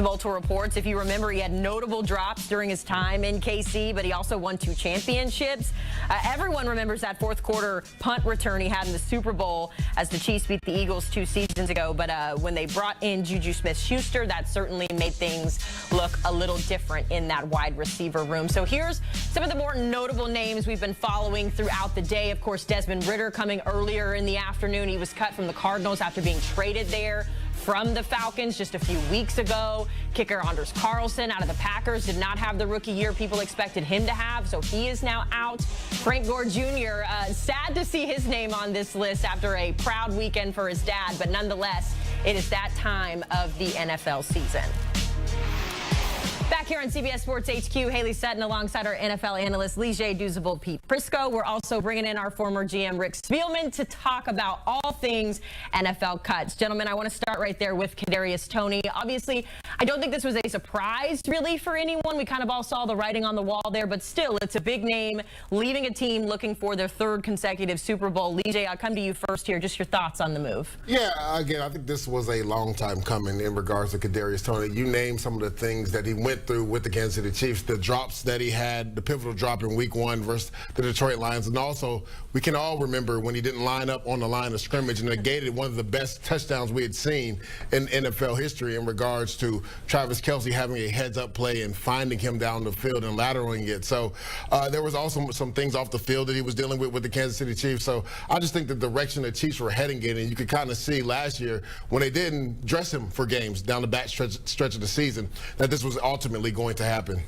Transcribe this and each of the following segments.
to multiple reports. If you remember, he had notable drops during his time in KC, but he also won 2 championships. Everyone remembers that fourth quarter punt return he had in the Super Bowl as the Chiefs beat the Eagles 2 seasons ago. But when they brought in Juju Smith-Schuster, that certainly made things look a little different in that wide receiver room. So here's some of the more notable names we've been following throughout the day. Of course, Desmond Ridder coming earlier in the afternoon. He was cut from the Cardinals after being traded there from the Falcons just a few weeks ago. Kicker Anders Carlson out of the Packers did not have the rookie year people expected him to have, so he is now out. Frank Gore Jr., sad to see his name on this list after a proud weekend for his dad, but nonetheless, it is that time of the NFL season. Back here on CBS Sports HQ, Haley Sutton alongside our NFL analyst Lige Douzable, Pete Prisco. We're also bringing in our former GM Rick Spielman to talk about all things NFL cuts. Gentlemen, I want to start right there with Kadarius Toney. Obviously, I don't think this was a surprise really for anyone. We kind of all saw the writing on the wall there, but still, it's a big name leaving a team looking for their 3rd consecutive Super Bowl. Lige, I'll come to you first here. Just your thoughts on the move. Yeah, again, I think this was a long time coming in regards to Kadarius Toney. You named some of the things that he went through with the Kansas City Chiefs, the drops that he had, the pivotal drop in week 1 versus the Detroit Lions. And also, we can all remember when he didn't line up on the line of scrimmage and negated one of the best touchdowns we had seen in NFL history in regards to Travis Kelce having a heads-up play and finding him down the field and lateraling it. So there was also some things off the field that he was dealing with the Kansas City Chiefs. So I just think the direction the Chiefs were heading in, and you could kind of see last year when they didn't dress him for games down the back stretch of the season, that this was ultimately going to happen.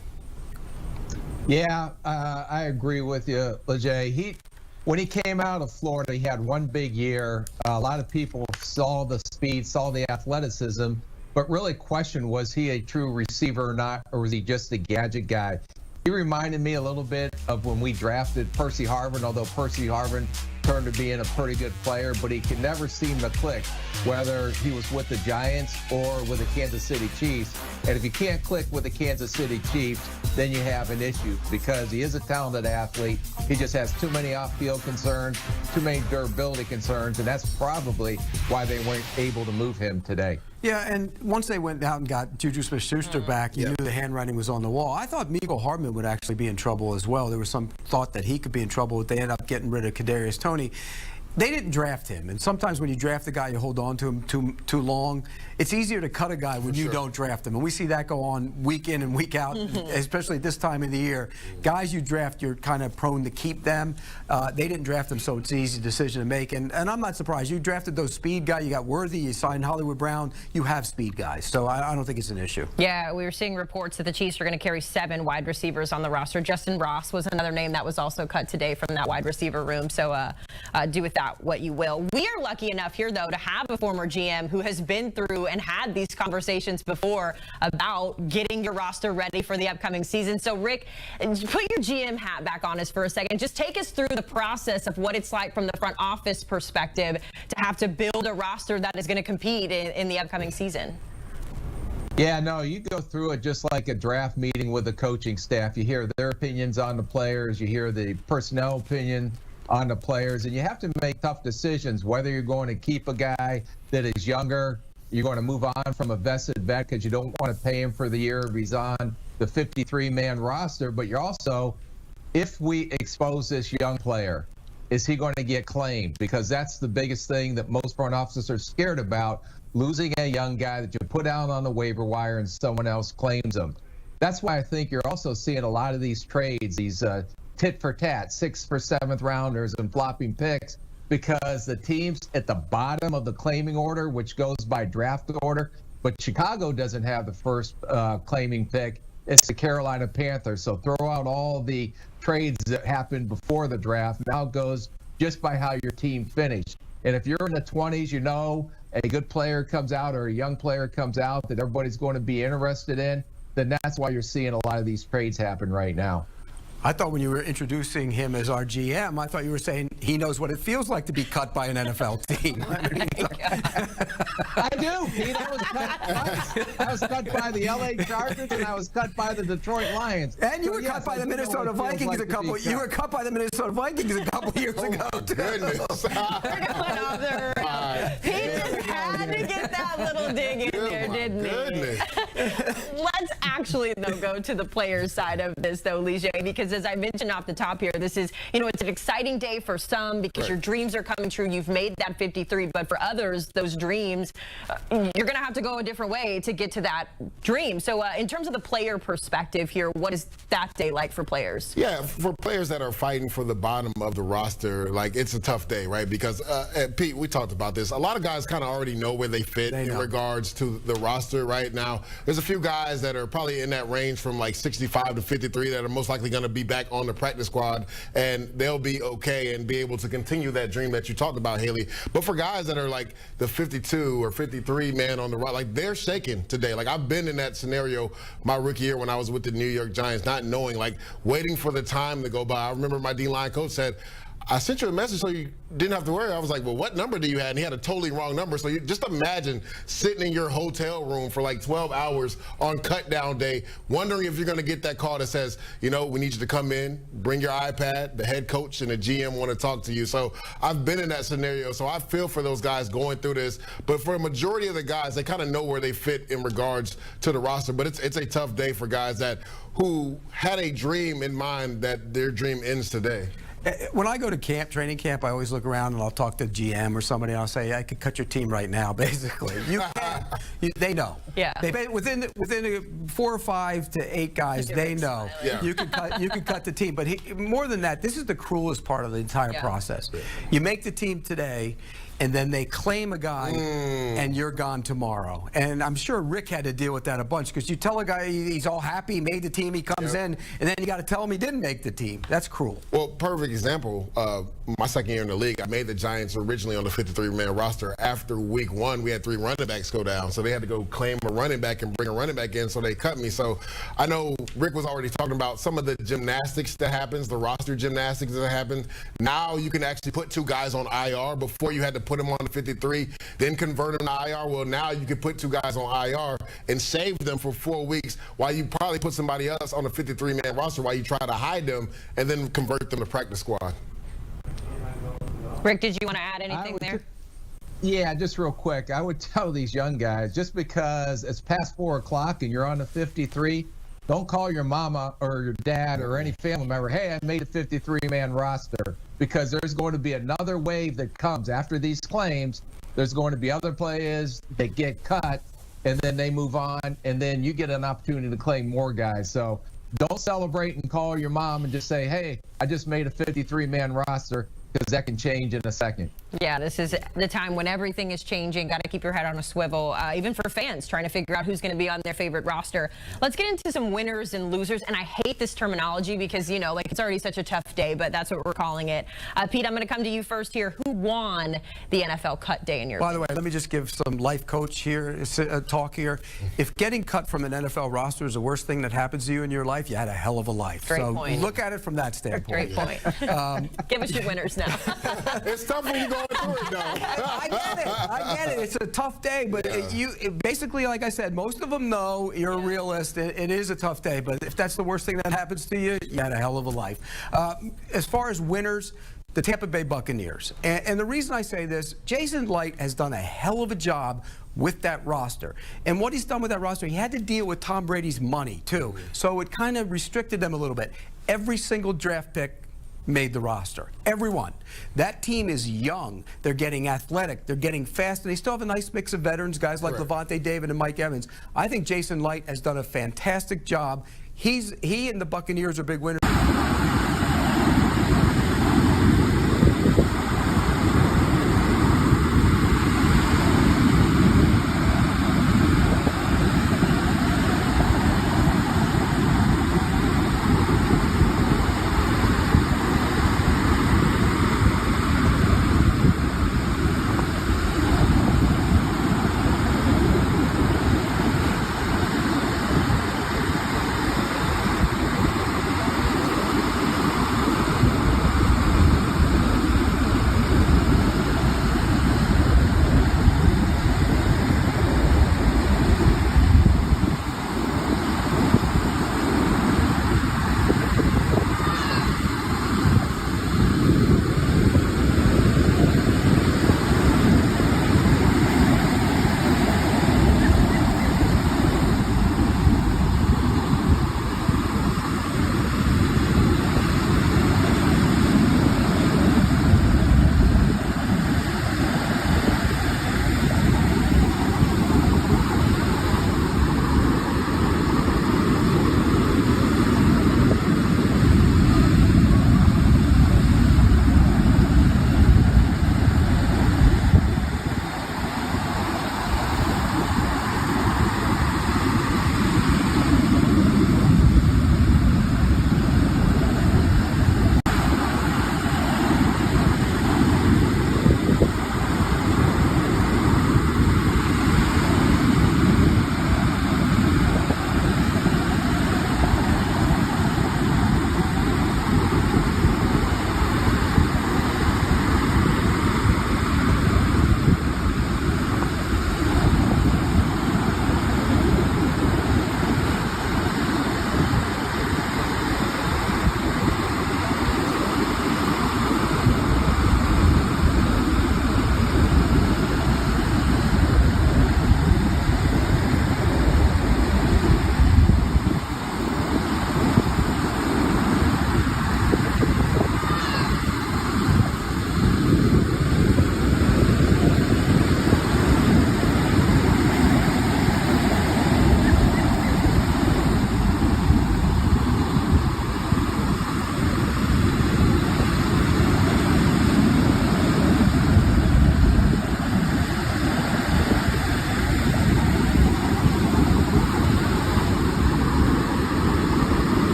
Yeah, I agree with you, Lige. When he came out of Florida, he had one big year. A lot of people saw the speed, saw the athleticism, but really questioned, was he a true receiver or not, or was he just a gadget guy? He reminded me a little bit of when we drafted Percy Harvin, although Percy Harvin turned to being a pretty good player, but he could never seem to click, whether he was with the Giants or with the Kansas City Chiefs. And if you can't click with the Kansas City Chiefs, then you have an issue, because he is a talented athlete. He just has too many off-field concerns, too many durability concerns, and that's probably why they weren't able to move him today. Yeah, and once they went out and got Juju Smith-Schuster back, you knew the handwriting was on the wall. I thought Mecole Hardman would actually be in trouble as well. There was some thought that he could be in trouble if they ended up getting rid of Kadarius Toney. They didn't draft him, and sometimes when you draft a guy, you hold on to him too long. It's easier to cut a guy when you don't draft him, and we see that go on week in and week out, especially at this time of the year. Guys you draft, you're kind of prone to keep them. They didn't draft him, so it's an easy decision to make, and I'm not surprised. You drafted those speed guys. You got Worthy, you signed Hollywood Brown. You have speed guys, so I don't think it's an issue. Yeah, we were seeing reports that the Chiefs are going to carry 7 wide receivers on the roster. Justin Ross was another name that was also cut today from that wide receiver room, so do with that what you will. We are lucky enough here, though, to have a former GM who has been through and had these conversations before about getting your roster ready for the upcoming season. So, Rick, put your GM hat back on us for a second. Just take us through the process of what it's like from the front office perspective to have to build a roster that is going to compete in the upcoming season. Yeah, no, you go through it just like a draft meeting with the coaching staff. You hear their opinions on the players. You hear the personnel opinion on the players, and you have to make tough decisions whether you're going to keep a guy that is younger, you're going to move on from a vested vet because you don't want to pay him for the year if he's on the 53-man roster, but you're also, if we expose this young player, is he going to get claimed? Because that's the biggest thing that most front officers are scared about, losing a young guy that you put out on the waiver wire and someone else claims him. That's why I think you're also seeing a lot of these trades, these tit for tat, 6th for 7th rounders and flopping picks, because the teams at the bottom of the claiming order, which goes by draft order, but Chicago doesn't have the first claiming pick. It's the Carolina Panthers. So throw out all the trades that happened before the draft. Now it goes just by how your team finished. And if you're in the 20s, you know a good player comes out or a young player comes out that everybody's going to be interested in, then that's why you're seeing a lot of these trades happen right now. I thought when you were introducing him as our GM, I thought you were saying he knows what it feels like to be cut by an NFL team. I do, Pete. I was cut twice. I was cut by the LA Chargers and I was cut by the Detroit Lions. And you were cut by the Minnesota Vikings a couple. You were cut by the Minnesota Vikings a couple years ago. Goodness. Pete just had to get that little dig in there, didn't he? Let's actually, though, go to the players' side of this, though, Lige, because as I mentioned off the top here, this is, it's an exciting day for some because your dreams are coming true. You've made that 53, but for others, those dreams, you're going to have to go a different way to get to that dream. So in terms of the player perspective here, what is that day like for players? Yeah, for players that are fighting for the bottom of the roster, like, it's a tough day, right? Because, Pete, we talked about this. A lot of guys kind of already know where they fit in regards to the roster right now. There's a few guys that are probably in that range from like 65 to 53 that are most likely going to be back on the practice squad, and they'll be okay and be able to continue that dream that you talked about, Haley. But for guys that are like the 52 or 53 man on the right, like, they're shaking today. Like, I've been in that scenario my rookie year when I was with the New York Giants, not knowing, like, waiting for the time to go by. I remember my D-line coach said, I sent you a message so you didn't have to worry. I was like, well, what number do you have? And he had a totally wrong number. So you just imagine sitting in your hotel room for like 12 hours on cut down day, wondering if you're going to get that call that says, we need you to come in, bring your iPad, the head coach and the GM want to talk to you. So I've been in that scenario. So I feel for those guys going through this. But for a majority of the guys, they kind of know where they fit in regards to the roster. But it's a tough day for guys who had a dream in mind that their dream ends today. When I go to training camp, I always look around and I'll talk to the GM or somebody and I'll say, I could cut your team right now, basically. You can't. They know. Yeah. Within 4 or 5 to 8 guys, they know. Yeah. You can cut the team. But more than that, this is the cruelest part of the entire process. You make the team today, and then they claim a guy, and you're gone tomorrow. And I'm sure Rick had to deal with that a bunch, because you tell a guy he's all happy, he made the team, he comes in, and then you got to tell him he didn't make the team. That's cruel. Well, perfect example. My second year in the league, I made the Giants originally on the 53-man roster. After week 1, we had 3 running backs go down, so they had to go claim a running back and bring a running back in, so they cut me. So I know Rick was already talking about some of the gymnastics that happens, the roster gymnastics that happen. Now you can actually put 2 guys on IR. Before you had to put them on the 53, then convert them to IR. Well, now you can put 2 guys on IR and save them for 4 weeks while you probably put somebody else on the 53-man roster while you try to hide them and then convert them to practice squad. Rick, did you want to add anything there? Yeah, just real quick. I would tell these young guys, just because it's past 4 o'clock and you're on the 53, don't call your mama or your dad or any family member, hey, I made a 53-man roster, because there's going to be another wave that comes after these claims. There's going to be other players that get cut, and then they move on, and then you get an opportunity to claim more guys. So don't celebrate and call your mom and just say, hey, I just made a 53-man roster, because that can change in a second. Yeah, this is the time when everything is changing. Got to keep your head on a swivel, even for fans trying to figure out who's going to be on their favorite roster. Let's get into some winners and losers. And I hate this terminology because, it's already such a tough day, but that's what we're calling it. Pete, I'm going to come to you first here. Who won the NFL cut day in your By the way, let me just give some life coach here, talk here. If getting cut from an NFL roster is the worst thing that happens to you in your life, you had a hell of a life. Great point. Look at it from that standpoint. Great point. Give us your winners now. It's tough when you go through it, though. I get it. It's a tough day, but basically, like I said, most of them know you're a realist. It is a tough day, but if that's the worst thing that happens to you, you had a hell of a life. As far as winners, the Tampa Bay Buccaneers. And the reason I say this, Jason Light has done a hell of a job with that roster. And what he's done with that roster, he had to deal with Tom Brady's money, too. So it kind of restricted them a little bit. Every single draft pick made the roster. Everyone. That team is young. They're getting athletic. They're getting fast. And they still have a nice mix of veterans, guys like Levante David and Mike Evans. I think Jason Light has done a fantastic job. He and the Buccaneers are big winners.